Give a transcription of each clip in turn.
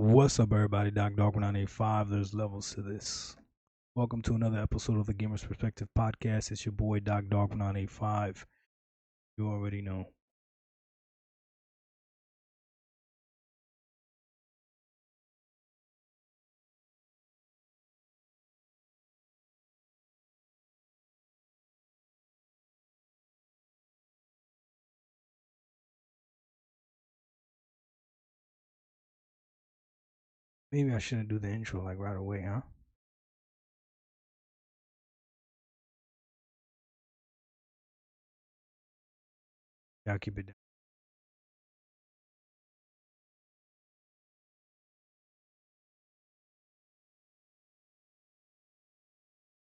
What's up, everybody? Dog 985. There's levels to this. Welcome to another episode of the Gamer's Perspective Podcast. It's your boy Dog 985. You already know. Maybe I shouldn't do the intro like right away, huh? Yeah, I'll keep it down.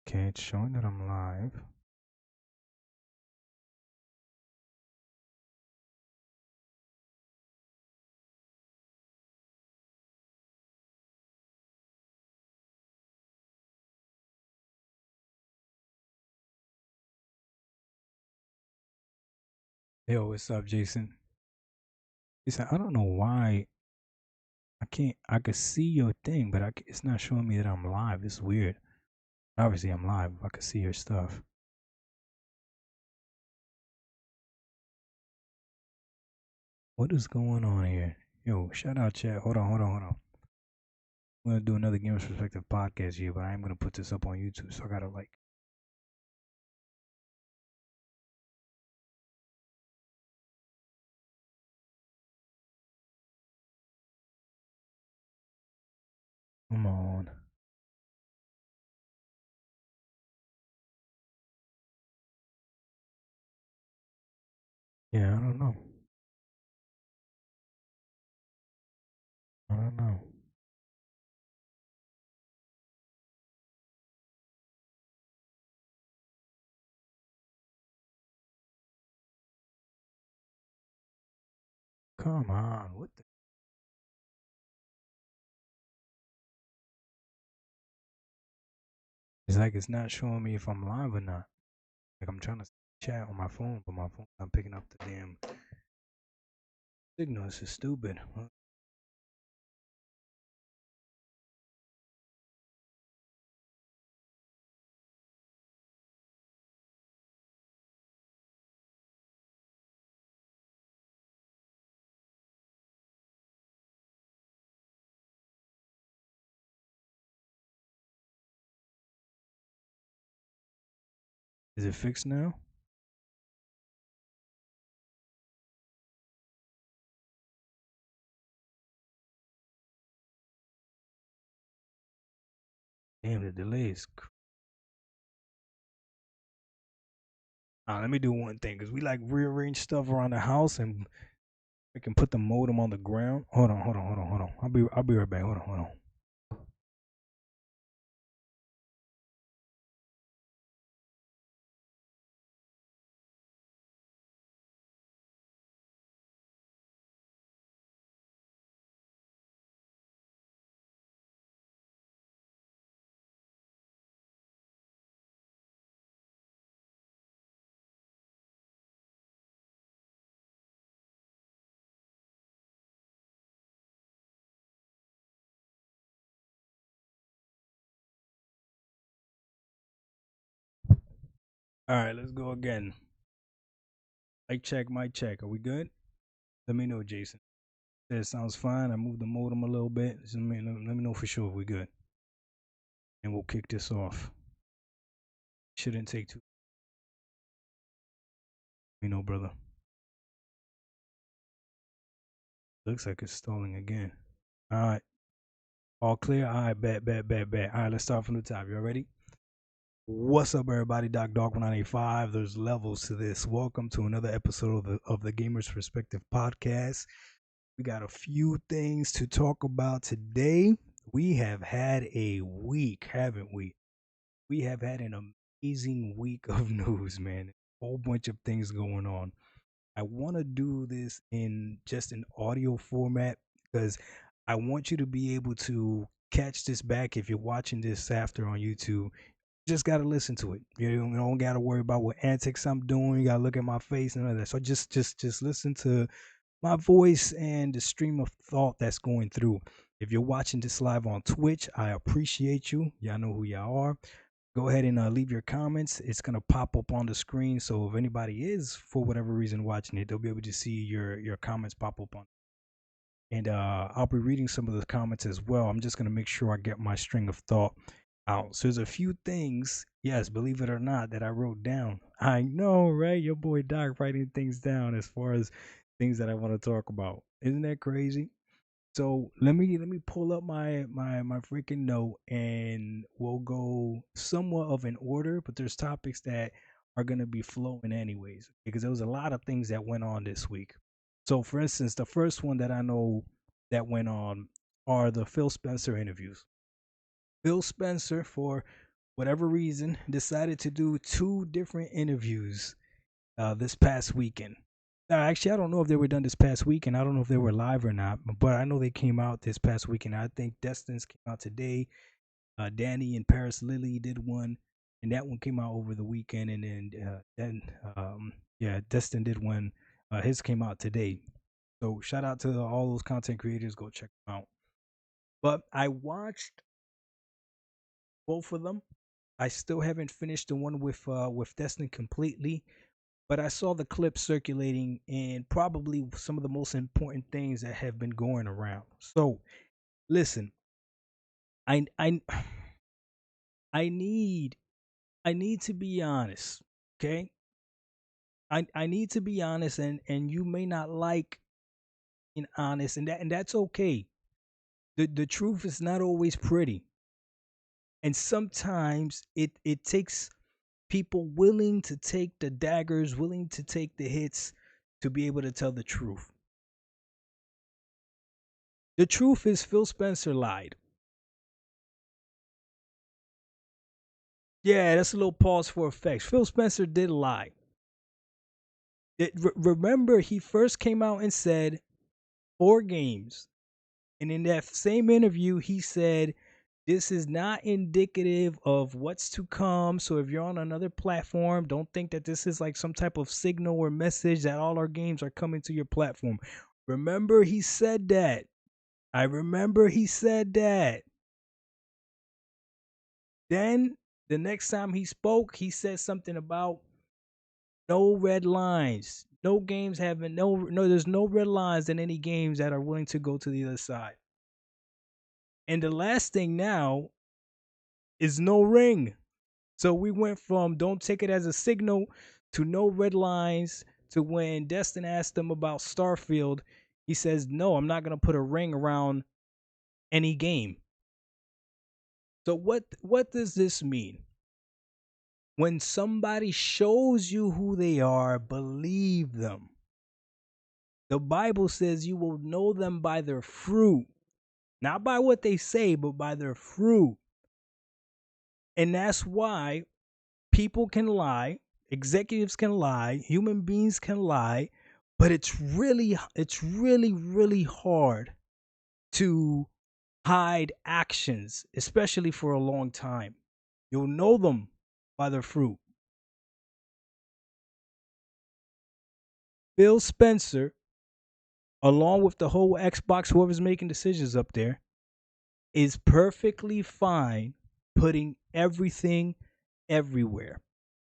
Okay, it's showing that I'm live. Yo, what's up, Jason? Jason, I don't know why I can't. I could see your thing, but it's not showing me that I'm live. It's weird. Obviously, I'm live. I could see your stuff. What is going on here? Yo, shout out, chat. Hold on. I'm gonna do another Gamer's Perspective podcast here, but I am gonna put this up on YouTube, so I gotta like. Come on. Yeah, I don't know. I don't know. Come on. What the? It's like it's not showing me if I'm live or not. Like I'm trying to chat on my phone, but my phone's not picking up the damn signal. This is stupid. Is it fixed now? Damn, the delay is. Let me do one thing, cause we like rearrange stuff around the house, and we can put the modem on the ground. Hold on. I'll be right back. Hold on. All right, let's go again. Mic check. Are we good? Let me know, Jason. That sounds fine. I moved the modem a little bit. Just let me know for sure if we're good. And we'll kick this off. Shouldn't take too. You know, brother. Looks like it's stalling again. All right. All clear? All right, bet. All right, let's start from the top. You all ready? What's up, everybody? Dog 985. There's levels to this. Welcome to another episode of the Gamer's Perspective podcast. We got a few things to talk about today. We have had a week, haven't we? We have had an amazing week of news, man. A whole bunch of things going on. I want to do this in just an audio format because I want you to be able to catch this back if you're watching this after on YouTube. Just got to listen to it. You don't got to worry about what antics I'm doing. You got to look at my face and all that. So just listen to my voice and the stream of thought that's going through. If you're watching this live on Twitch, I appreciate you. Y'all know who y'all are. Go ahead and leave your comments. It's gonna pop up on the screen. So if anybody is for whatever reason watching it, they'll be able to see your comments pop up on. And I'll be reading some of the comments as well. I'm just gonna make sure I get my string of thought out. So there's a few things, yes, believe it or not, that I wrote down. I know, right? Your boy Doc writing things down as far as things that I want to talk about. Isn't that crazy? So let me pull up my freaking note, and we'll go somewhat of an order, but there's topics that are gonna be flowing anyways because there was a lot of things that went on this week. So for instance, the first one that I know that went on are the Phil Spencer interviews. Phil Spencer, for whatever reason, decided to do two different interviews this past weekend. Actually, I don't know if they were done this past weekend. I don't know if they were live or not, but I know they came out this past weekend. I think Destin's came out today. Danny and Paris Lily did one, and that one came out over the weekend. And then yeah, Destin did one. His came out today. So shout out to all those content creators. Go check them out. But I watched both of them. I still haven't finished the one with Destin completely, but I saw the clips circulating and probably some of the most important things that have been going around. So listen, I I need I need to be honest. Okay. I need to be honest, and you may not like being honest, and that's okay. The truth is not always pretty. And sometimes it takes people willing to take the daggers, willing to take the hits to be able to tell the truth. The truth is Phil Spencer lied. Yeah, that's a little pause for effects. Phil Spencer did lie. Remember, he first came out and said 4 games. And in that same interview, he said, this is not indicative of what's to come. So if you're on another platform, don't think that this is like some type of signal or message that all our games are coming to your platform. Remember, he said that. I remember he said that. Then the next time he spoke, he said something about no red lines. No games having there's no red lines in any games that are willing to go to the other side. And the last thing now is no ring. So we went from don't take it as a signal to no red lines to when Destin asked him about Starfield, he says, "No, I'm not going to put a ring around any game." So what does this mean? When somebody shows you who they are, believe them. The Bible says you will know them by their fruit, not by what they say, but by their fruit. And that's why people can lie, executives can lie, human beings can lie, but it's really hard to hide actions, especially for a long time. You'll know them by their fruit. Phil Spencer, along with the whole Xbox, whoever's making decisions up there, is perfectly fine putting everything everywhere.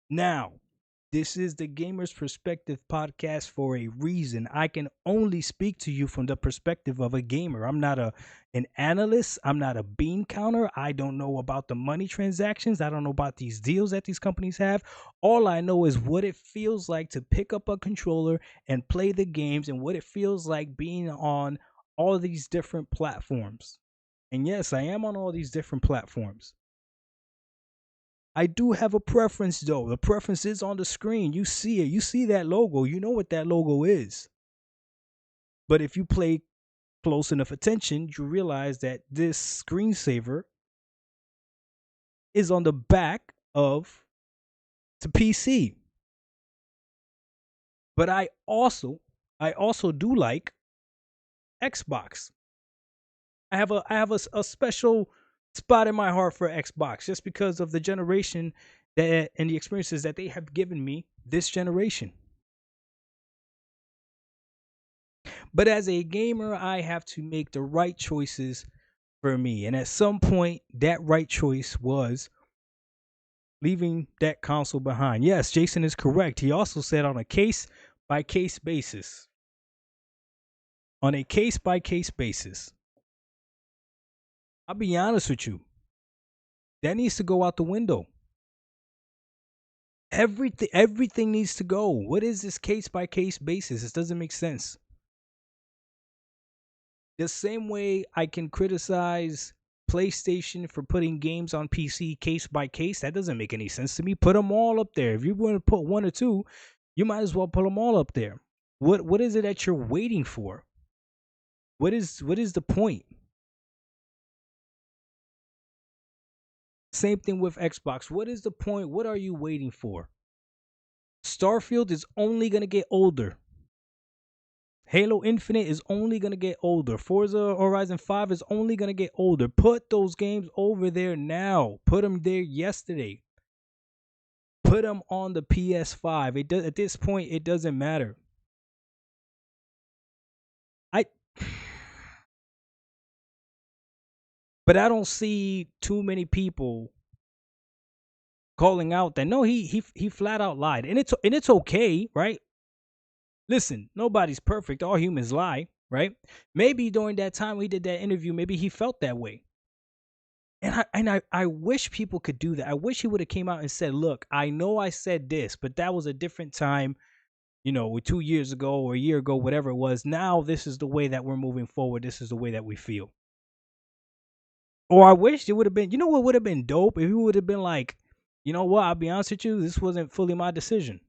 Now, this is the Gamer's Perspective podcast for a reason. I can only speak to you from the perspective of a gamer. I'm not an analyst. I'm not a bean counter. I don't know about the money transactions. I don't know about these deals that these companies have. All I know is what it feels like to pick up a controller and play the games, and what it feels like being on all these different platforms. And yes, I am on all these different platforms. I do have a preference though. The preference is on the screen. You see it. You see that logo. You know what that logo is. But if you play close enough attention, you realize that this screensaver is on the back of the PC. But I also do like Xbox. I have a special spot in my heart for Xbox just because of the generation that and the experiences that they have given me this generation. But as a gamer, I have to make the right choices for me. And at some point, that right choice was leaving that console behind. Yes, Jason is correct. He also said on a case by case basis. On a case by case basis. I'll be honest with you. That needs to go out the window. Everything needs to go. What is this case by case basis? This doesn't make sense. The same way I can criticize PlayStation for putting games on PC case by case, that doesn't make any sense to me. Put them all up there. If you want to put one or two, you might as well put them all up there. What is it that you're waiting for? What is the point? Same thing with Xbox. What is the point? What are you waiting for? Starfield is only going to get older. Halo Infinite is only going to get older. Forza Horizon 5 is only going to get older. Put those games over there now. Put them there yesterday. Put them on the PS5. It does, at this point, it doesn't matter. I but I don't see too many people calling out that no, he flat out lied. And it's okay, right? Listen, nobody's perfect. All humans lie, right? Maybe during that time we did that interview, maybe he felt that way. And I wish people could do that. I wish he would have came out and said, "Look, I know I said this, but that was a different time, 2 years ago or a year ago, whatever it was. Now this is the way that we're moving forward. This is the way that we feel." Or I wish it would have been, what would have been dope if he would have been like, "You know what? I'll be honest with you, this wasn't fully my decision."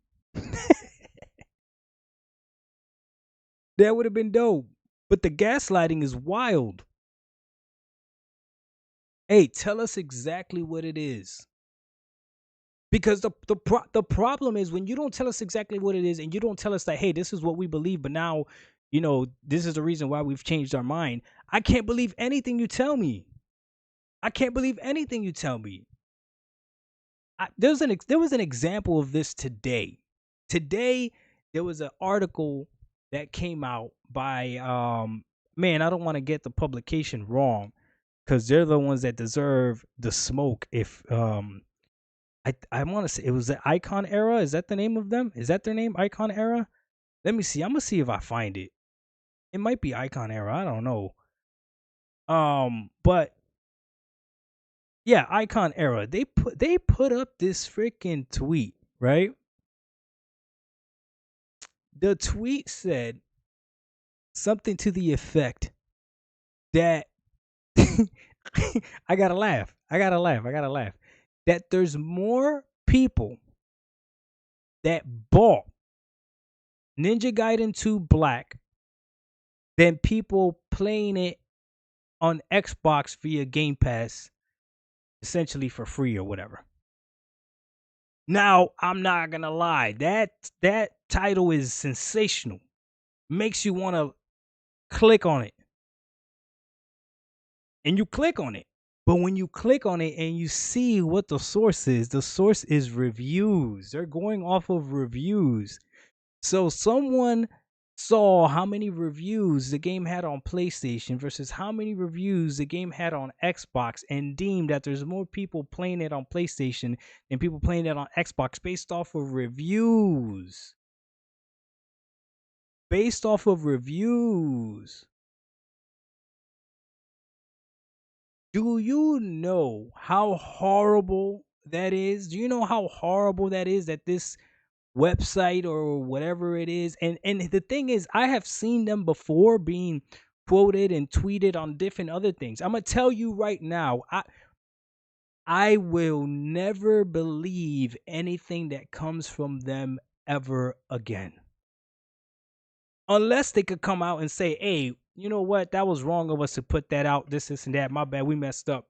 That would have been dope. But the gaslighting is wild. Hey, tell us exactly what it is. Because the problem is when you don't tell us exactly what it is and you don't tell us that, hey, this is what we believe, but now, this is the reason why we've changed our mind. I can't believe anything you tell me. I can't believe anything you tell me. There was an example of this today. Today, there was an article that came out by man, I don't want to get the publication wrong because they're the ones that deserve the smoke. If I want to say it was the Icon Era. Is that the name of them? Is that their name? Icon Era. Let me see. I'm gonna see if I find it. It might be Icon Era. I don't know. But yeah, Icon Era. They put up this freaking tweet, right? The tweet said something to the effect that I gotta laugh. I gotta laugh. I gotta laugh. That there's more people that bought Ninja Gaiden 2 Black than people playing it on Xbox via Game Pass, essentially for free or whatever. Now, I'm not gonna lie, that title is sensational. Makes you want to click on it. And you click on it. But when you click on it and you see what the source is reviews. They're going off of reviews. So someone saw how many reviews the game had on PlayStation versus how many reviews the game had on Xbox and deemed that there's more people playing it on PlayStation than people playing it on Xbox based off of reviews. Based off of reviews. Do you know how horrible that is? Do you know how horrible that is that this website or whatever it is? And the thing is, I have seen them before being quoted and tweeted on different other things. I'm gonna tell you right now, I will never believe anything that comes from them ever again. Unless they could come out and say, "Hey, you know what? That was wrong of us to put that out. This, and that. My bad. We messed up."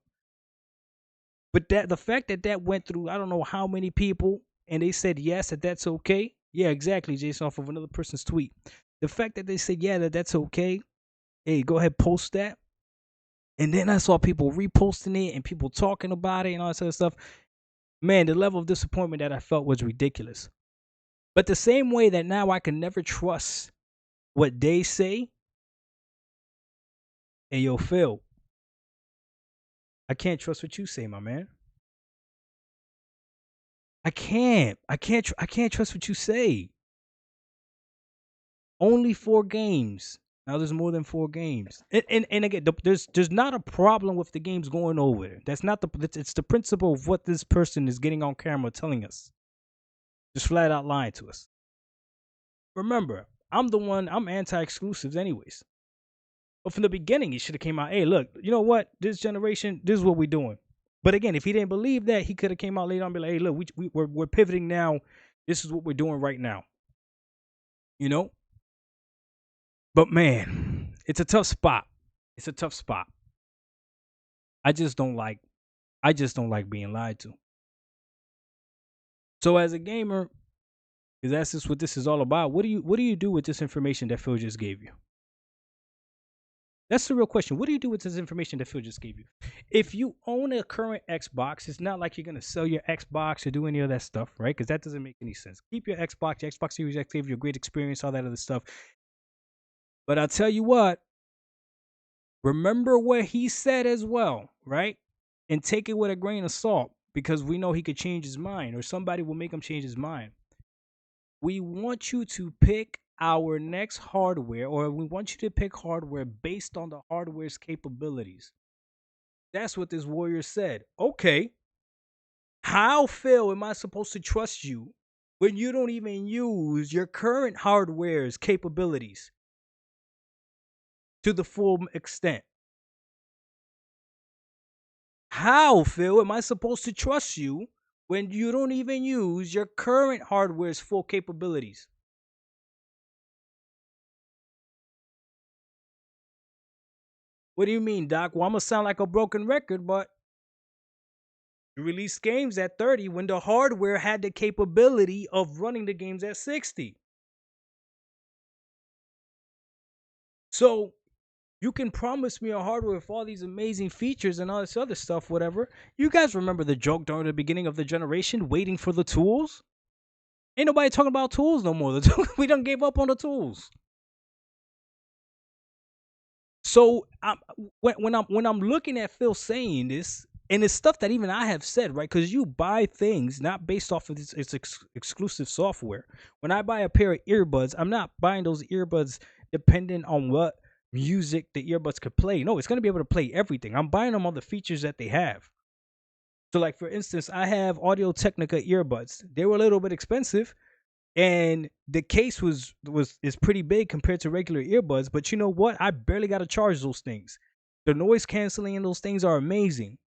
But the fact that went through I don't know how many people and they said yes that's okay. Yeah, exactly, Jason, off of another person's tweet. The fact that they said yeah that's okay. Hey, go ahead, post that. And then I saw people reposting it and people talking about it and all that sort of stuff. Man, the level of disappointment that I felt was ridiculous. But the same way that now I can never trust what they say. Hey, yo, Phil, I can't trust what you say, my man. I can't. I can't trust what you say. Only 4 games. Now there's more than 4 games. And again, there's not a problem with the games going over. That's not the. It's the principle of what this person is getting on camera telling us. Just flat out lying to us. Remember, I'm the one. I'm anti-exclusives, anyways. But from the beginning, he should have came out. Hey, look, you know what? This generation, this is what we're doing. But again, if he didn't believe that, he could have came out later on and be like, hey, look, we're pivoting now. This is what we're doing right now. You know. But man, it's a tough spot. It's a tough spot. I just don't like. I just don't like being lied to. So as a gamer, because that's just what this is all about. What do you do with this information that Phil just gave you? That's the real question. What do you do with this information that Phil just gave you? If you own a current Xbox, it's not like you're gonna sell your Xbox or do any of that stuff, right? Because that doesn't make any sense. Keep your Xbox. Your Xbox Series X gave you a great experience, all that other stuff. But I'll tell you what. Remember what he said as well, right? And take it with a grain of salt because we know he could change his mind or somebody will make him change his mind. We want you to pick our next hardware, or we want you to pick hardware based on the hardware's capabilities. That's what this warrior said. Okay, how, Phil, am I supposed to trust you when you don't even use your current hardware's capabilities to the full extent? How, Phil, am I supposed to trust you when you don't even use your current hardware's full capabilities? What do you mean, Doc? Well, I'm gonna sound like a broken record, but you released games at 30 when the hardware had the capability of running the games at 60. So you can promise me a hardware with all these amazing features and all this other stuff, whatever. You guys remember the joke during the beginning of the generation, waiting for the tools? Ain't nobody talking about tools no more. We done gave up on the tools. So when I'm looking at Phil saying this, and it's stuff that even I have said, right? Because you buy things not based off of its exclusive software. When I buy a pair of earbuds, I'm not buying those earbuds dependent on what music the earbuds could play. No, it's gonna be able to play everything. I'm buying them on the features that they have. So, like for instance, I have Audio Technica earbuds. They were a little bit expensive, and the case was is pretty big compared to regular earbuds. But you know what? I barely got to charge those things. The noise canceling in those things are amazing.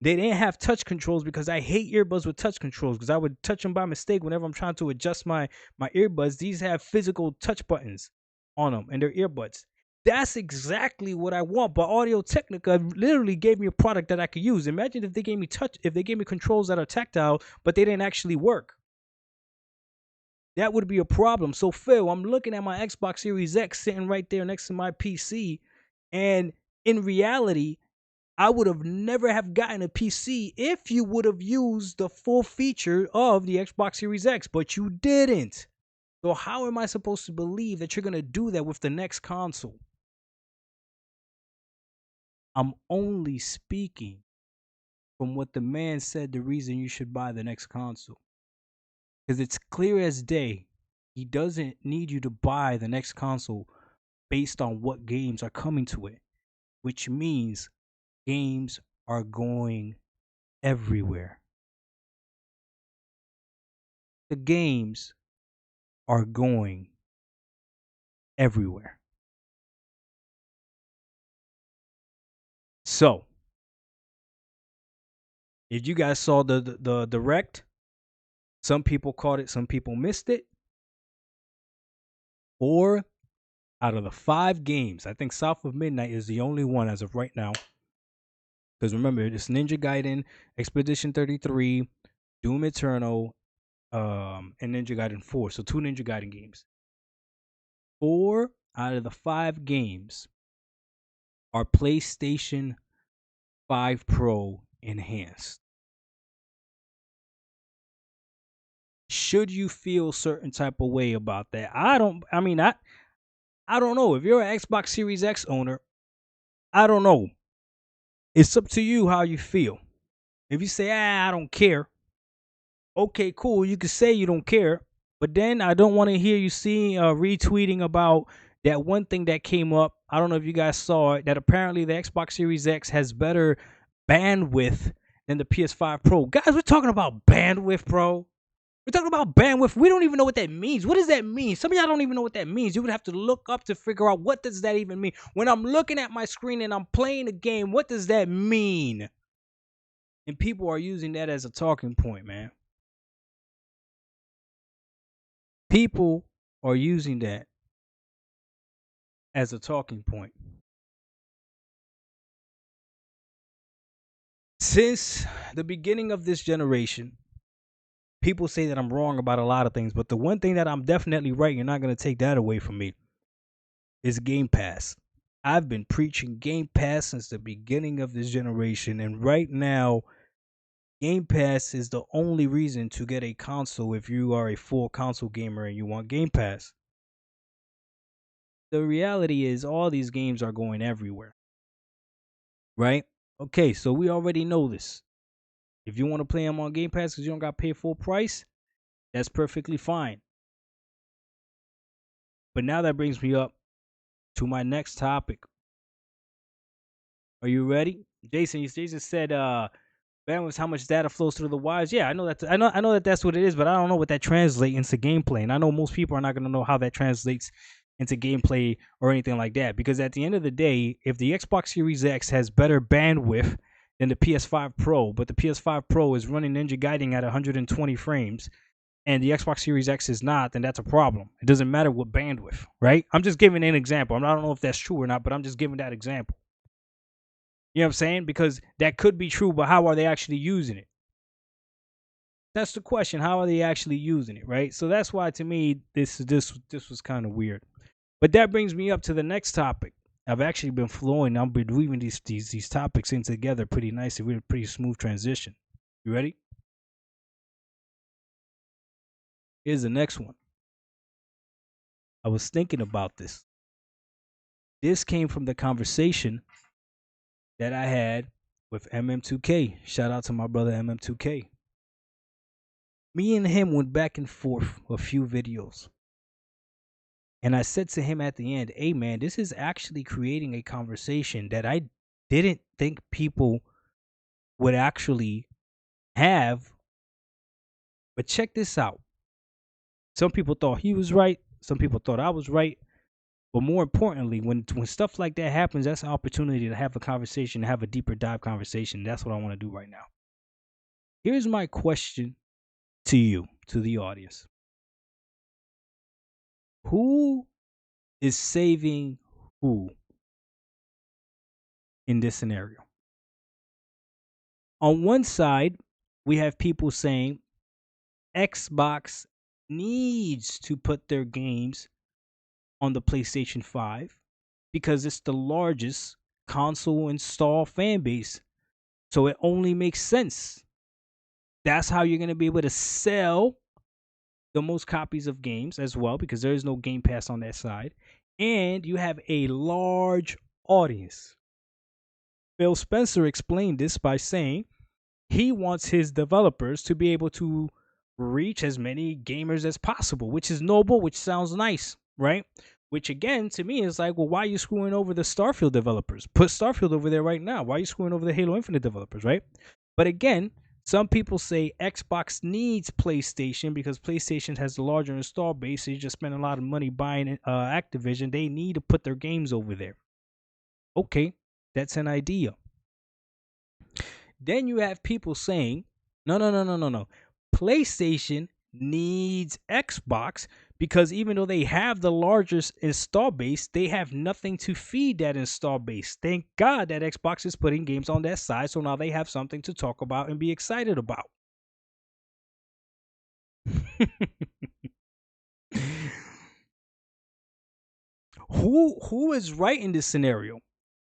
They didn't have touch controls because I hate earbuds with touch controls because I would touch them by mistake whenever I'm trying to adjust my earbuds. These have physical touch buttons on them and they're earbuds. That's exactly what I want. But Audio Technica literally gave me a product that I could use. Imagine if they gave me controls that are tactile, but they didn't actually work. That would be a problem. So Phil, I'm looking at my Xbox Series X sitting right there next to my PC, and in reality, I would have never have gotten a PC if you would have used the full feature of the Xbox Series X, but you didn't. So how am I supposed to believe that you're going to do that with the next console? I'm only speaking from what the man said the reason you should buy the next console. Because it's clear as day, he doesn't need you to buy the next console based on what games are coming to it, which means games are going everywhere. The games are going everywhere. So, if you guys saw the direct, some people caught it, some people missed it. 4 out of the 5 games, I think South of Midnight is the only one as of right now. Because remember, it's Ninja Gaiden, Expedition 33, Doom Eternal, and Ninja Gaiden 4. So 2 Ninja Gaiden games. 4 out of the 5 games are PlayStation 5 Pro enhanced. Should you feel certain type of way about that? I don't know. If you're an Xbox Series X owner, I don't know. It's up to you how you feel. If you say, I don't care, okay, cool. You can say you don't care, but then I don't want to hear you retweeting about that one thing that came up. I don't know if you guys saw it, that apparently the Xbox Series X has better bandwidth than the PS5 Pro. Guys, we're talking about bandwidth, bro. We're talking about bandwidth. We don't even know what that means. What does that mean? Some of y'all don't even know what that means. You would have to look up to figure out what does that even mean. When I'm looking at my screen and I'm playing a game, what does that mean? And people are using that as a talking point, man. People are using that as a talking point. Since the beginning of this generation, people say that I'm wrong about a lot of things, but the one thing that I'm definitely right, you're not going to take that away from me, is Game Pass. I've been preaching Game Pass since the beginning of this generation, and right now, Game Pass is the only reason to get a console if you are a full console gamer and you want Game Pass. The reality is, all these games are going everywhere, right? Okay, so we already know this. If you want to play them on Game Pass because you don't got to pay full price, that's perfectly fine. But now that brings me up to my next topic. Are you ready? Jason said bandwidth, how much data flows through the wires. Yeah, I know that that's what it is, but I don't know what that translates into gameplay. And I know most people are not going to know how that translates into gameplay or anything like that. Because at the end of the day, if the Xbox Series X has better bandwidth than the PS5 Pro, but the PS5 Pro is running Ninja Gaiden at 120 frames, and the Xbox Series X is not, then that's a problem. It doesn't matter what bandwidth, right? I'm just giving an example. I don't know if that's true or not, but I'm just giving that example. You know what I'm saying? Because that could be true, but how are they actually using it? That's the question. How are they actually using it, right? So that's why, to me, this was kind of weird. But that brings me up to the next topic. I've actually been flowing. I've been weaving these topics in together pretty nicely. We're a pretty smooth transition. You ready? Here's the next one. I was thinking about this. This came from the conversation that I had with MM2K. Shout out to my brother MM2K. Me and him went back and forth a few videos. And I said to him at the end, hey man, this is actually creating a conversation that I didn't think people would actually have. But check this out. Some people thought he was right. Some people thought I was right. But more importantly, when stuff like that happens, that's an opportunity to have a conversation, to have a deeper dive conversation. That's what I want to do right now. Here's my question to you, to the audience. Who is saving who in this scenario? On one side, we have people saying Xbox needs to put their games on the PlayStation 5 because it's the largest console install fan base. So it only makes sense. That's how you're going to be able to sell the most copies of games as well, because there is no Game Pass on that side. And you have a large audience. Phil Spencer explained this by saying he wants his developers to be able to reach as many gamers as possible, which is noble, which sounds nice, right? Which again, to me, is like, well, why are you screwing over the Starfield developers? Put Starfield over there right now. Why are you screwing over the Halo Infinite developers, right? But again, some people say Xbox needs PlayStation because PlayStation has the larger install base. So you just spend a lot of money buying Activision. They need to put their games over there. Okay, that's an idea. Then you have people saying, no. PlayStation needs Xbox because even though they have the largest install base, they have nothing to feed that install base. Thank God that Xbox is putting games on that side, so now they have something to talk about and be excited about. Who is right in this scenario?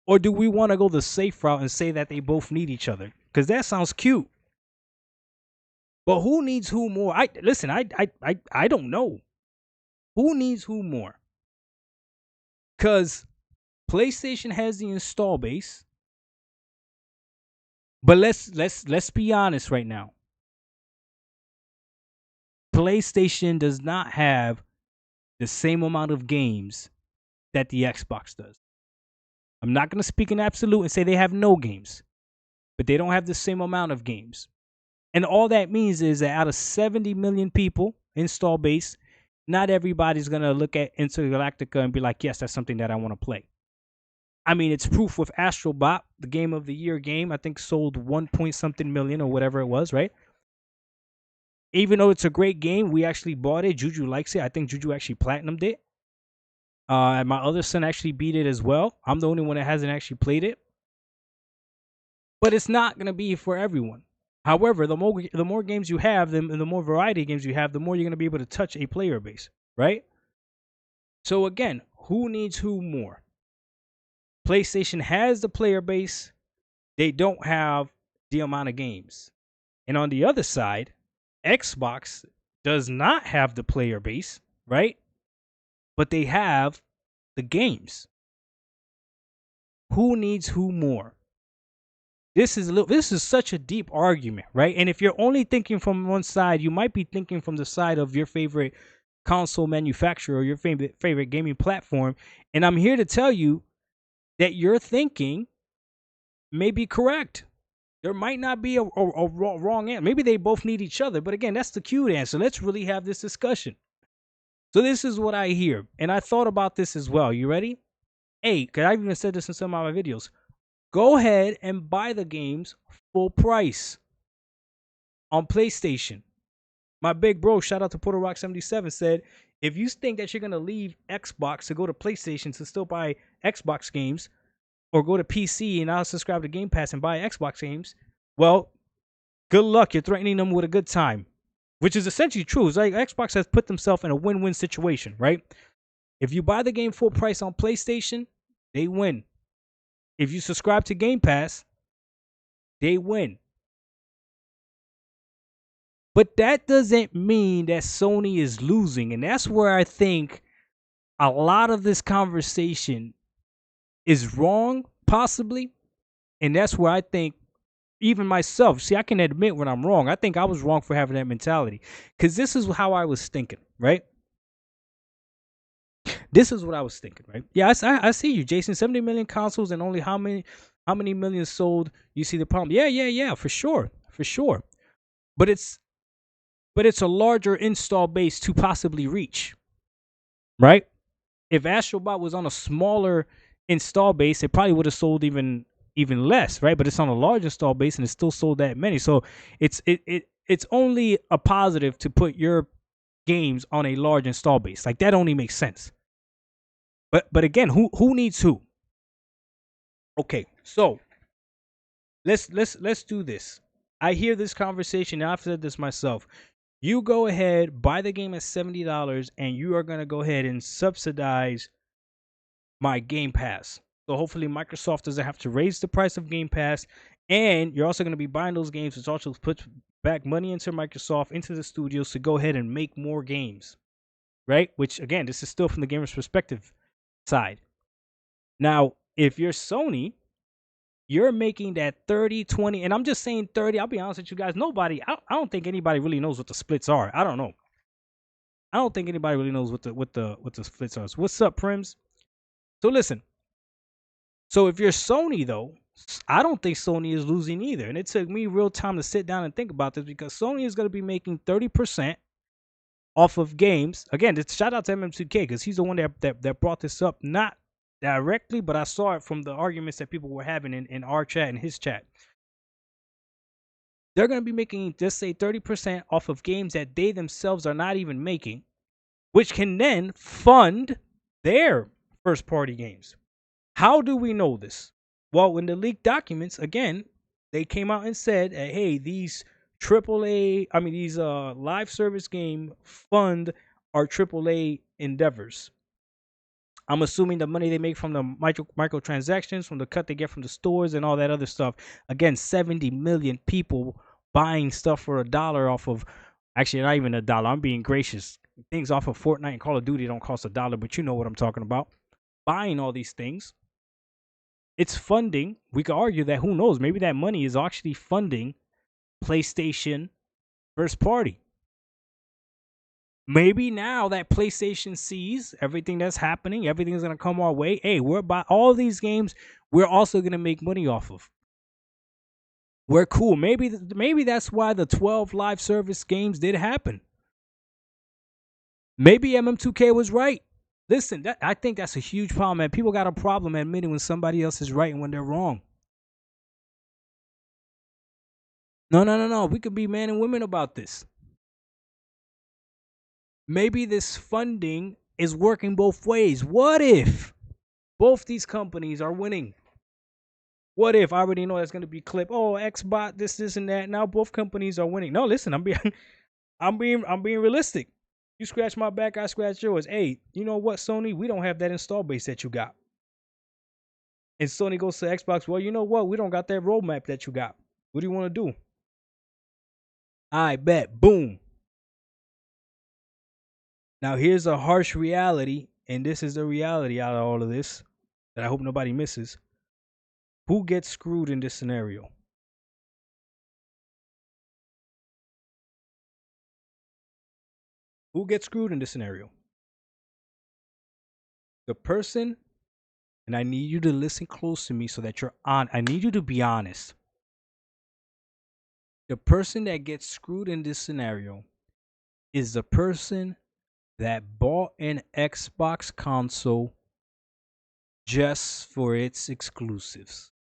Or do we want to go the safe route and say that they both need each other? Because that sounds cute. But who needs who more? I don't know. Who needs who more? Because PlayStation has the install base. But let's be honest right now. PlayStation does not have the same amount of games that the Xbox does. I'm not going to speak in absolute and say they have no games, but they don't have the same amount of games. And all that means is that out of 70 million people install base, not everybody's going to look at Intergalactica and be like, yes, that's something that I want to play. I mean, it's proof with Astrobot, the game of the year game. I think sold 1 point something million or whatever it was, right? Even though it's a great game, we actually bought it. Juju likes it. I think Juju actually platinumed it. And my other son actually beat it as well. I'm the only one that hasn't actually played it. But it's not gonna be for everyone. However, the more games you have, the more variety of games you have, the more you're gonna be able to touch a player base, right? So again, who needs who more? PlayStation has the player base. They don't have the amount of games. And on the other side, Xbox does not have the player base, right? But they have the games. Who needs who more? This is such a deep argument, right? And if you're only thinking from one side, you might be thinking from the side of your favorite console manufacturer or your favorite gaming platform. And I'm here to tell you that your thinking may be correct. There might not be a wrong answer. Maybe they both need each other. But again, that's the cute answer. Let's really have this discussion. So this is what I hear. And I thought about this as well. You ready? Hey, because I've even said this in some of my videos. Go ahead and buy the games full price on PlayStation. My big bro, shout out to Puerto Rock 77, said, if you think that you're going to leave Xbox to go to PlayStation to still buy Xbox games, or go to PC and I'll subscribe to Game Pass and buy Xbox games, well, good luck. You're threatening them with a good time, which is essentially true. It's like Xbox has put themselves in a win-win situation, right? If you buy the game full price on PlayStation, they win. If you subscribe to Game Pass, they win. But that doesn't mean that Sony is losing. And that's where I think a lot of this conversation is wrong, possibly. And that's where I think even myself, see, I can admit when I'm wrong. I think I was wrong for having that mentality. Because this is how I was thinking, right? This is what I was thinking, right? Yeah, I see you, Jason. 70 million consoles and only how many millions sold? You see the problem? Yeah, for sure. For sure. But it's a larger install base to possibly reach, right? If Astrobot was on a smaller install base, it probably would have sold even less, right? But it's on a large install base and it still sold that many. So it's only a positive to put your games on a large install base. Like that only makes sense. But again, who needs who? Okay, so let's do this. I hear this conversation, and I've said this myself. You go ahead, buy the game at $70, and you are gonna go ahead and subsidize my Game Pass. So hopefully Microsoft doesn't have to raise the price of Game Pass, and you're also gonna be buying those games, which also puts back money into Microsoft, into the studios to go ahead and make more games, right? Which again, this is still from the gamer's perspective side. Now, if you're Sony, you're making that 30, 20, and I'm just saying 30. I'll be honest with you guys. I don't think anybody really knows what the splits are. I don't know. I don't think anybody really knows what the splits are. So what's up, Prims? So listen. So if you're Sony though, I don't think Sony is losing either. And it took me real time to sit down and think about this because Sony is going to be making 30% off of games. Again, shout out to MM2K because he's the one that brought this up, not directly, but I saw it from the arguments that people were having in our chat and his chat. They're going to be making, just say, 30% off of games that they themselves are not even making, which can then fund their first party games. How do we know this? Well, in the leaked documents, again, they came out and said, hey, these these live service game fund our AAA endeavors. I'm assuming the money they make from the microtransactions, from the cut they get from the stores and all that other stuff. Again, 70 million people buying stuff for $1 off of, actually not even $1. I'm being gracious. Things off of Fortnite and Call of Duty don't cost $1, but you know what I'm talking about. Buying all these things. It's funding. We could argue that who knows, maybe that money is actually funding PlayStation first party. Maybe now that PlayStation sees everything that's happening, everything's gonna come our way. Hey, we're by all these games, we're also gonna make money off of. We're cool. Maybe that's why the 12 live service games did happen. Maybe MM2K was right. Listen, I think that's a huge problem, man. People got a problem admitting when somebody else is right and when they're wrong. No, no, no, no. We could be men and women about this. Maybe this funding is working both ways. What if both these companies are winning? What if I already know that's going to be clip? Oh, Xbot, this, and that. Now both companies are winning. No, listen, I'm being, I'm being realistic. You scratch my back, I scratch yours. Hey, you know what, Sony? We don't have that install base that you got. And Sony goes to Xbox. Well, you know what? We don't got that roadmap that you got. What do you want to do? I bet. Boom. Now here's a harsh reality, and this is the reality out of all of this that I hope nobody misses. Who gets screwed in this scenario? Who gets screwed in this scenario? The person, and I need you to listen close to me so that you're on. I need you to be honest. The person that gets screwed in this scenario is the person that bought an Xbox console just for its exclusives.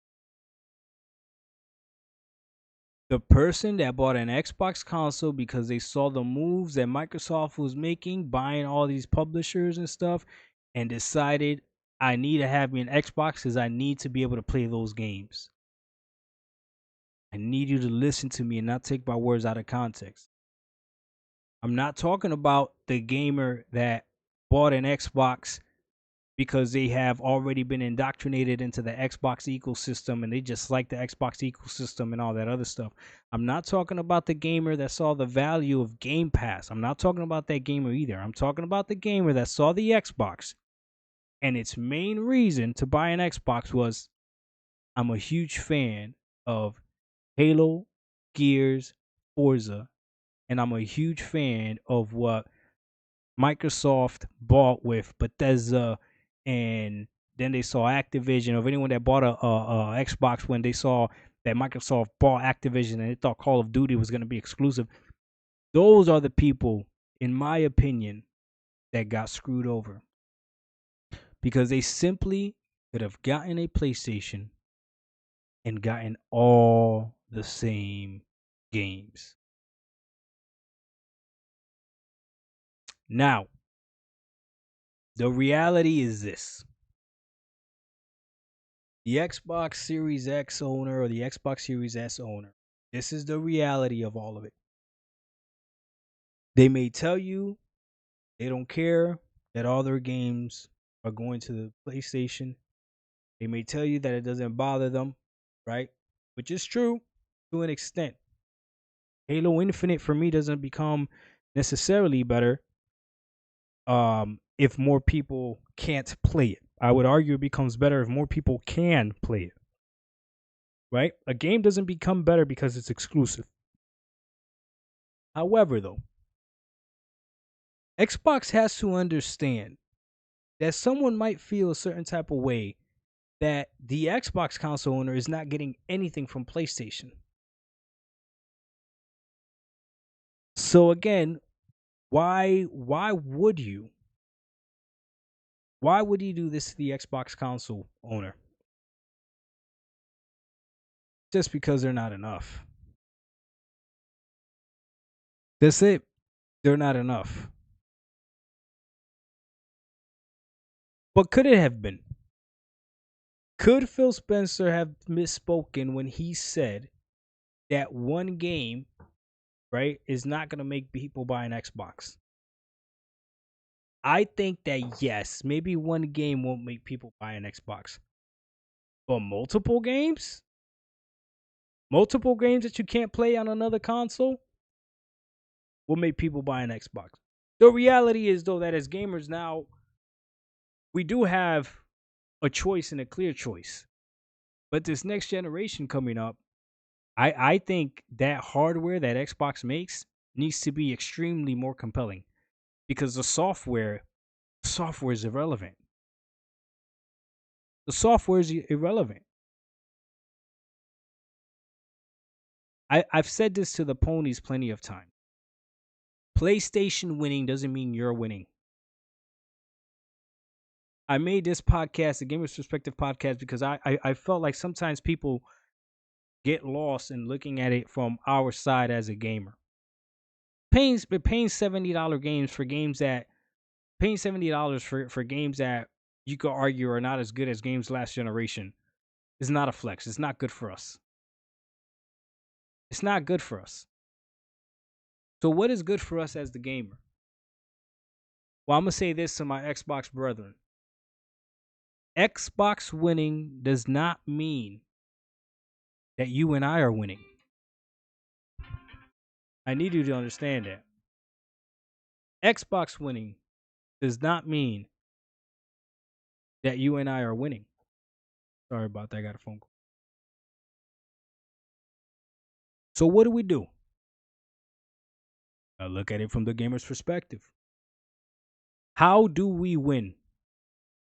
The person that bought an Xbox console because they saw the moves that Microsoft was making, buying all these publishers and stuff, and decided, I need to have me an Xbox because I need to be able to play those games. I need you to listen to me and not take my words out of context. I'm not talking about the gamer that bought an Xbox because they have already been indoctrinated into the Xbox ecosystem and they just like the Xbox ecosystem and all that other stuff. I'm not talking about the gamer that saw the value of Game Pass. I'm not talking about that gamer either. I'm talking about the gamer that saw the Xbox and its main reason to buy an Xbox was, I'm a huge fan of Halo, Gears, Forza, and I'm a huge fan of what Microsoft bought with Bethesda, and then they saw Activision. Of anyone that bought a Xbox when they saw that Microsoft bought Activision and they thought Call of Duty was going to be exclusive. Those are the people, in my opinion, that got screwed over because they simply could have gotten a PlayStation and gotten all the same games. Now, the reality is this: the Xbox Series X owner or the Xbox Series S owner, this is the reality of all of it. They may tell you they don't care that all their games are going to the PlayStation. They may tell you that it doesn't bother them, right? Which is true to an extent. Halo Infinite for me doesn't become necessarily better if more people can't play it. I would argue it becomes better if more people can play it. Right? A game doesn't become better because it's exclusive. However, though, Xbox has to understand that someone might feel a certain type of way that the Xbox console owner is not getting anything from PlayStation. So again, why would you? Why would you do this to the Xbox console owner? Just because they're not enough. That's it. They're not enough. But could it have been? Could Phil Spencer have misspoken when he said that one game, right, is not going to make people buy an Xbox? I think that yes, maybe one game won't make people buy an Xbox. But multiple games that you can't play on another console will make people buy an Xbox. The reality is, though, that as gamers now, we do have a choice and a clear choice. But this next generation coming up, I think that hardware that Xbox makes needs to be extremely more compelling because the software is irrelevant. The software is irrelevant. I've said this to the ponies plenty of times. PlayStation winning doesn't mean you're winning. I made this podcast, the Gamers Perspective podcast, because I felt like sometimes people get lost in looking at it from our side as a gamer. Paying $70 games for games that paying $70 for games that you could argue are not as good as games last generation is not a flex. It's not good for us. It's not good for us. So what is good for us as the gamer? Well, I'm gonna say this to my Xbox brethren. Xbox winning does not mean that you and I are winning. I need you to understand that. Xbox winning does not mean that you and I are winning. Sorry about that. I got a phone call. So what do? I look at it from the gamer's perspective. How do we win?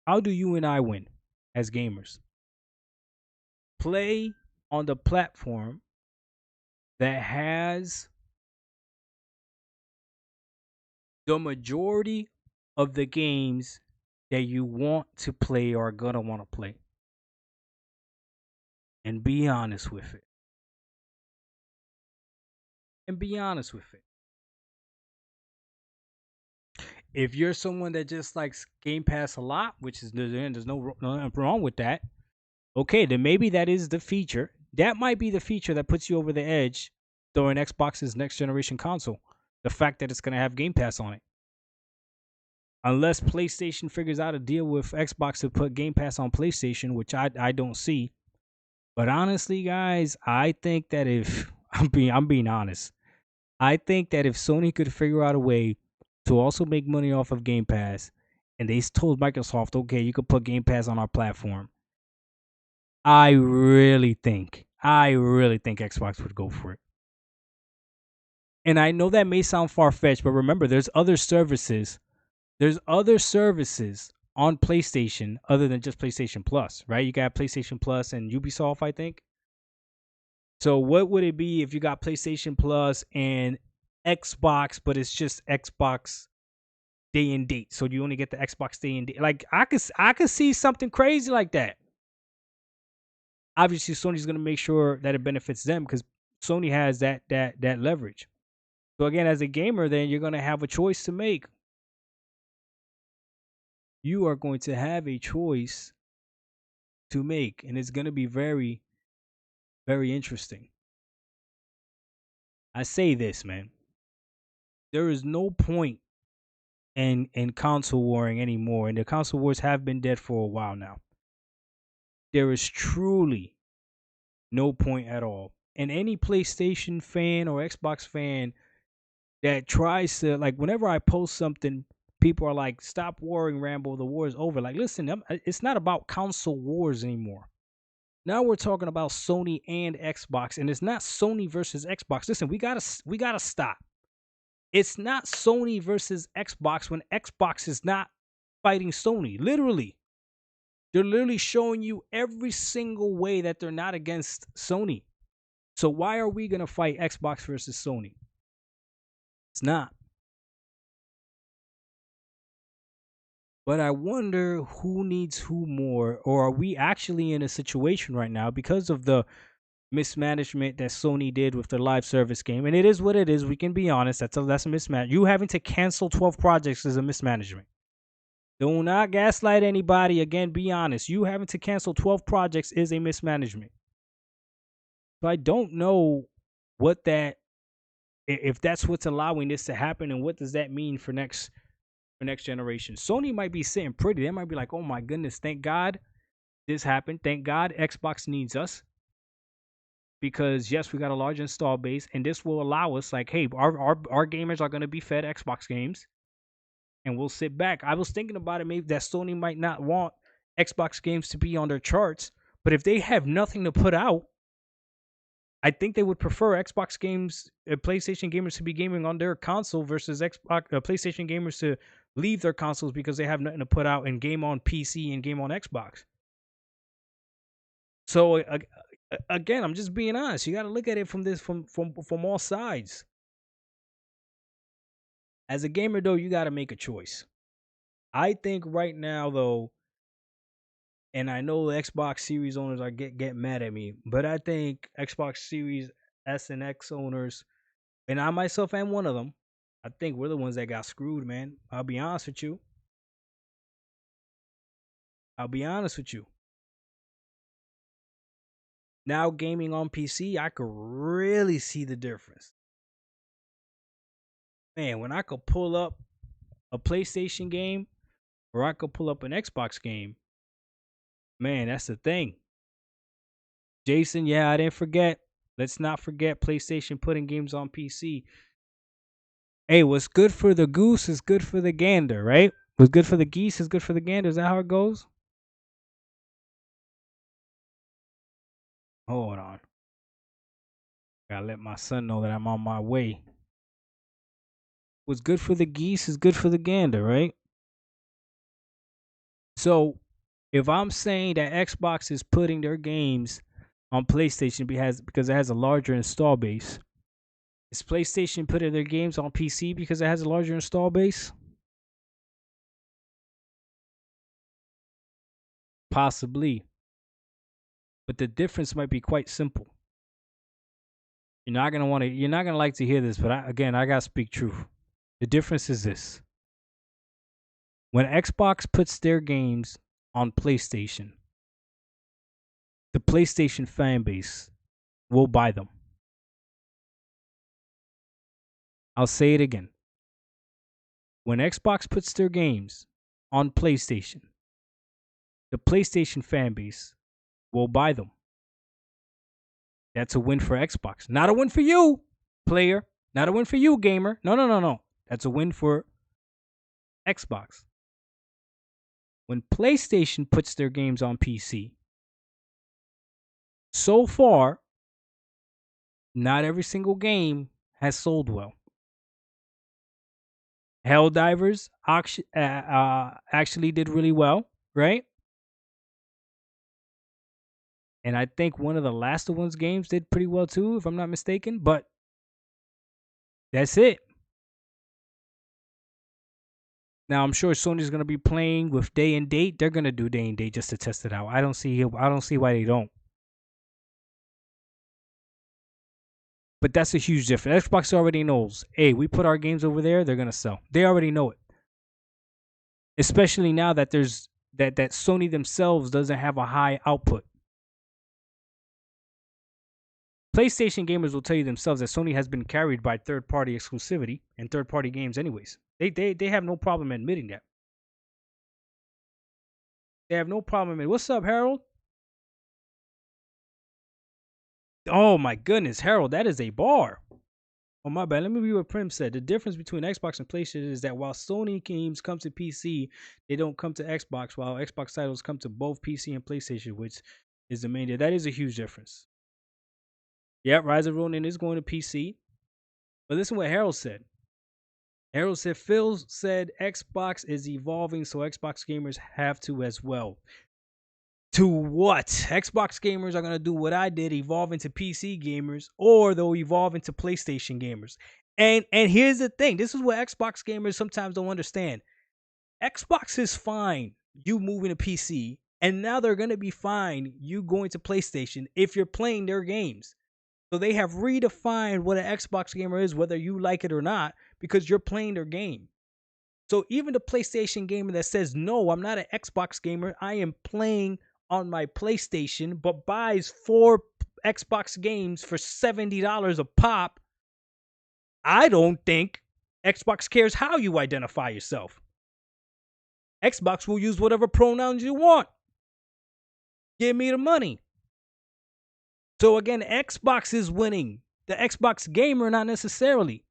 How do you and I win as gamers? Play on the platform that has the majority of the games that you want to play or are going to want to play. And be honest with it. And be honest with it. If you're someone that just likes Game Pass a lot, which is there's nothing wrong with that, okay, then maybe that is the feature. That might be the feature that puts you over the edge during Xbox's next generation console. The fact that it's going to have Game Pass on it. Unless PlayStation figures out a deal with Xbox to put Game Pass on PlayStation, which I don't see. But honestly, guys, I think that if I'm being honest, I think that if Sony could figure out a way to also make money off of Game Pass, and they told Microsoft, okay, you could put Game Pass on our platform, I really think Xbox would go for it. And I know that may sound far fetched, but remember, there's other services. There's other services on PlayStation other than just PlayStation Plus, right? You got PlayStation Plus and Ubisoft, I think. So what would it be if you got PlayStation Plus and Xbox, but it's just Xbox day and date? So you only get the Xbox day and date. Like I could see something crazy like that. Obviously, Sony's gonna make sure that it benefits them because Sony has that leverage. So again, as a gamer, then you're gonna have a choice to make. You are going to have a choice to make, and it's gonna be very, very interesting. I say this, man. There is no point in console warring anymore, and the console wars have been dead for a while now. There is truly no point at all. And any PlayStation fan or Xbox fan that tries to, like, whenever I post something, people are like, "Stop warring, Rambo. The war is over." Like, listen, it's not about console wars anymore. Now we're talking about Sony and Xbox, and it's not Sony versus Xbox. Listen, we gotta stop. It's not Sony versus Xbox when Xbox is not fighting Sony. Literally, they're literally showing you every single way that they're not against Sony. So why are we gonna fight Xbox versus Sony? It's not. But I wonder who needs who more, or are we actually in a situation right now because of the mismanagement that Sony did with their live service game? And it is what it is. We can be honest. That's a mismatch. You having to cancel 12 projects is a mismanagement. Do not gaslight anybody. Again, be honest. You having to cancel 12 projects is a mismanagement. So I don't know what that, if that's what's allowing this to happen, and what does that mean for next generation. Sony might be sitting pretty. They might be like, "Oh my goodness, thank God this happened. Thank God Xbox needs us because yes, we got a large install base, and this will allow us, like, hey, our gamers are going to be fed Xbox games, and we'll sit back." I was thinking about it, maybe that Sony might not want Xbox games to be on their charts, But if they have nothing to put out, I think they would prefer Xbox games, PlayStation gamers to be gaming on their console versus Xbox PlayStation gamers to leave their consoles because they have nothing to put out and game on PC and game on Xbox. So again, I'm just being honest. You got to look at it from this from all sides. As a gamer, though, you got to make a choice. I think right now, though, and I know the Xbox Series owners are get mad at me, but I think Xbox Series S and X owners, and I myself am one of them, I think we're the ones that got screwed, man. I'll be honest with you. I'll be honest with you. Now gaming on PC, I could really see the difference. Man, when I could pull up a PlayStation game or I could pull up an Xbox game, man, that's the thing. Jason, yeah, I didn't forget. Let's not forget PlayStation putting games on PC. Hey, what's good for the goose is good for the gander, right? What's good for the geese is good for the gander. Is that how it goes? Hold on. Gotta let my son know that I'm on my way. What's good for the geese is good for the gander, right? So if I'm saying that Xbox is putting their games on PlayStation because it has a larger install base, is PlayStation putting their games on PC because it has a larger install base? Possibly. But the difference might be quite simple. You're not gonna like to hear this, but I gotta speak truth. The difference is this. When Xbox puts their games on PlayStation, the PlayStation fan base will buy them. I'll say it again. When Xbox puts their games on PlayStation, the PlayStation fan base will buy them. That's a win for Xbox. Not a win for you, player. Not a win for you, gamer. No. That's a win for Xbox. When PlayStation puts their games on PC, so far, not every single game has sold well. Helldivers actually did really well, right? And I think one of the Last of Us games did pretty well too, if I'm not mistaken. But that's it. Now I'm sure Sony's gonna be playing with day and date. They're gonna do day and date just to test it out. I don't see why they don't. But that's a huge difference. Xbox already knows. Hey, we put our games over there, they're gonna sell. They already know it. Especially now that there's that Sony themselves doesn't have a high output. PlayStation gamers will tell you themselves that Sony has been carried by third-party exclusivity and third-party games anyways. They have no problem admitting that. They have no problem in. What's up, Harold? Oh my goodness, Harold, that is a bar. Oh my bad. Let me read what Prim said. The difference between Xbox and PlayStation is that while Sony games come to PC, they don't come to Xbox, while Xbox titles come to both PC and PlayStation, which is the main deal. That is a huge difference. Yeah, Rise of Ronin is going to PC. But listen to what Harold said. Harold said, Phil said Xbox is evolving, so Xbox gamers have to as well. To what? Xbox gamers are going to do what I did, evolve into PC gamers, or they'll evolve into PlayStation gamers. And here's the thing. This is what Xbox gamers sometimes don't understand. Xbox is fine you moving to PC, and now they're going to be fine you going to PlayStation if you're playing their games. So they have redefined what an Xbox gamer is, whether you like it or not, because you're playing their game. So even the PlayStation gamer that says, no, I'm not an Xbox gamer, I am playing on my PlayStation, but buys 4 Xbox games for $70 a pop, I don't think Xbox cares how you identify yourself. Xbox will use whatever pronouns you want. Give me the money. So again, Xbox is winning. The Xbox gamer, not necessarily.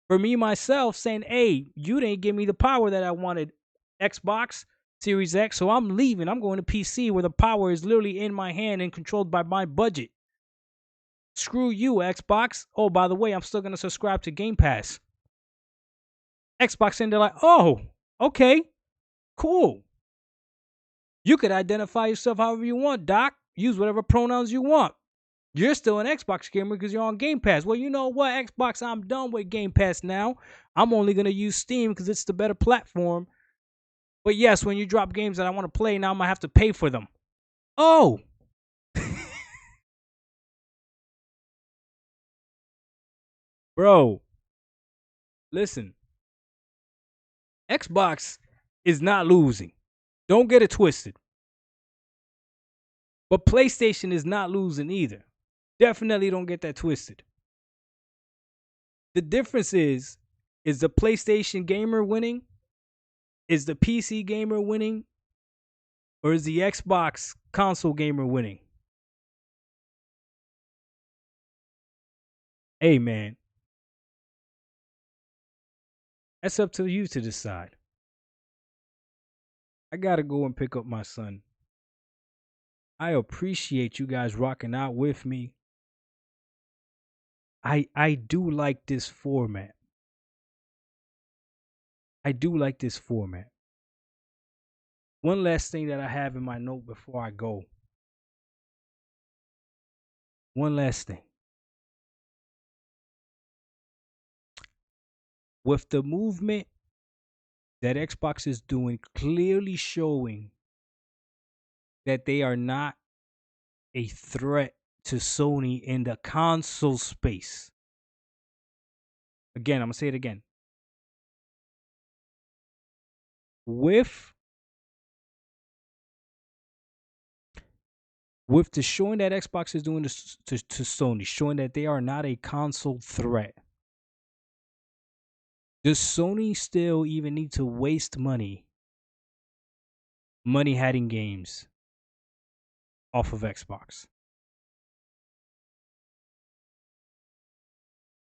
For me, myself, saying, hey, you didn't give me the power that I wanted, Xbox. Series X. So I'm leaving. I'm going to PC where the power is literally in my hand and controlled by my budget. Screw you, Xbox. Oh, by the way, I'm still gonna subscribe to Game Pass. Xbox, and they're like, oh, okay, cool. You could identify yourself however you want, Doc. Use whatever pronouns you want. You're still an Xbox gamer because you're on Game Pass. Well, you know what, Xbox, I'm done with Game Pass now. I'm only gonna use Steam because it's the better platform. But yes, when you drop games that I want to play, now I'm gonna have to pay for them. Oh, bro, listen. Xbox is not losing. Don't get it twisted. But PlayStation is not losing either. Definitely don't get that twisted. The difference is the PlayStation gamer winning? Is the PC gamer winning? Or is the Xbox console gamer winning? Hey man, that's up to you to decide. I gotta go and pick up my son. I appreciate you guys rocking out with me. I do like this format. I do like this format. One last thing that I have in my note before I go. One last thing. With the movement that Xbox is doing, clearly showing that they are not a threat to Sony in the console space. Again, I'm going to say it again. With the showing that Xbox is doing this to Sony, showing that they are not a console threat, does Sony still even need to waste money hiding games off of Xbox?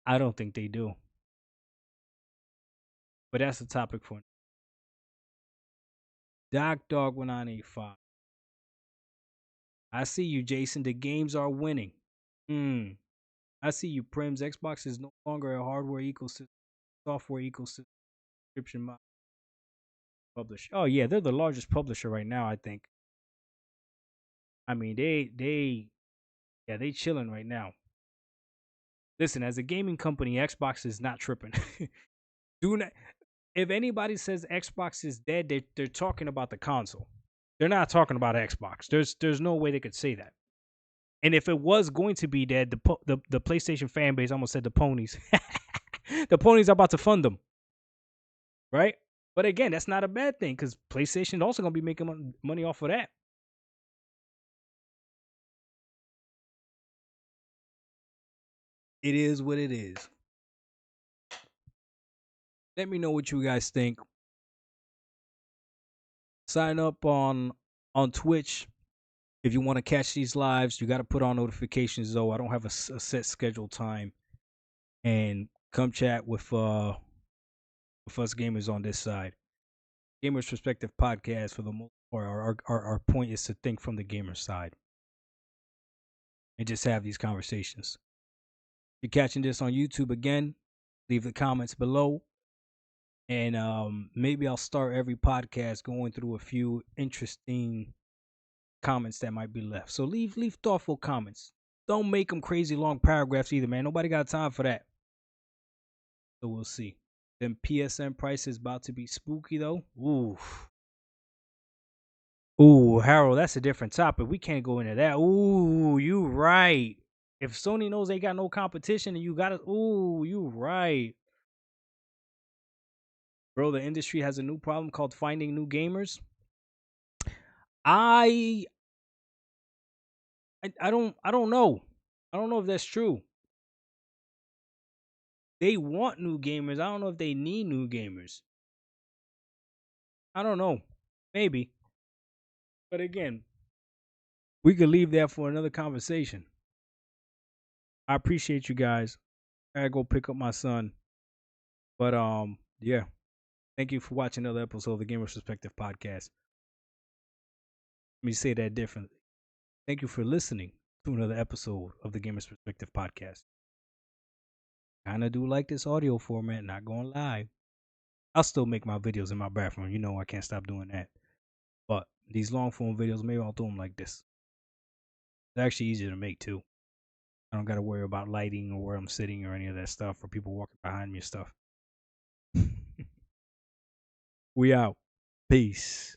I don't think they do. But that's a topic for Doc Dog 1985. I see you, Jason. The games are winning. I see you, Prims. Xbox is no longer a hardware ecosystem, software ecosystem subscription publisher. Oh yeah, they're the largest publisher right now, I think. I mean, they chilling right now. Listen, as a gaming company, Xbox is not tripping. Do not. If anybody says Xbox is dead, they're talking about the console. They're not talking about Xbox. There's no way they could say that. And if it was going to be dead, the PlayStation fan base almost said the ponies. The ponies are about to fund them, right? But again, that's not a bad thing because PlayStation also gonna be making money off of that. It is what it is. Let me know what you guys think. Sign up on Twitch if you want to catch these lives. You got to put on notifications though. I don't have a set scheduled time. And come chat with us gamers on this side. Gamers Perspective podcast for the most part. Our point is to think from the gamer side and just have these conversations. If you're catching this on YouTube again, leave the comments below. And maybe I'll start every podcast going through a few interesting comments that might be left. So leave thoughtful comments. Don't make them crazy long paragraphs either, man. Nobody got time for that. So we'll see. Then PSN price is about to be spooky though. Ooh. Ooh, Harold, that's a different topic. We can't go into that. Ooh, you right. If Sony knows they got no competition and you got it, ooh, you right. Bro, the industry has a new problem called finding new gamers. I I don't know. I don't know if that's true. They want new gamers. I don't know if they need new gamers. I don't know. Maybe. But again, we could leave that for another conversation. I appreciate you guys. I gotta go pick up my son. But yeah. Thank you for watching another episode of the Gamer Perspective Podcast. Let me say that differently. Thank you for listening to another episode of the Gamer's Perspective podcast. Kinda do like this audio format, not gonna lie. I'll still make my videos in my bathroom. You know I can't stop doing that. But these long form videos, maybe I'll do them like this. It's actually easier to make too. I don't gotta worry about lighting or where I'm sitting or any of that stuff or people walking behind me and stuff. We out. Peace.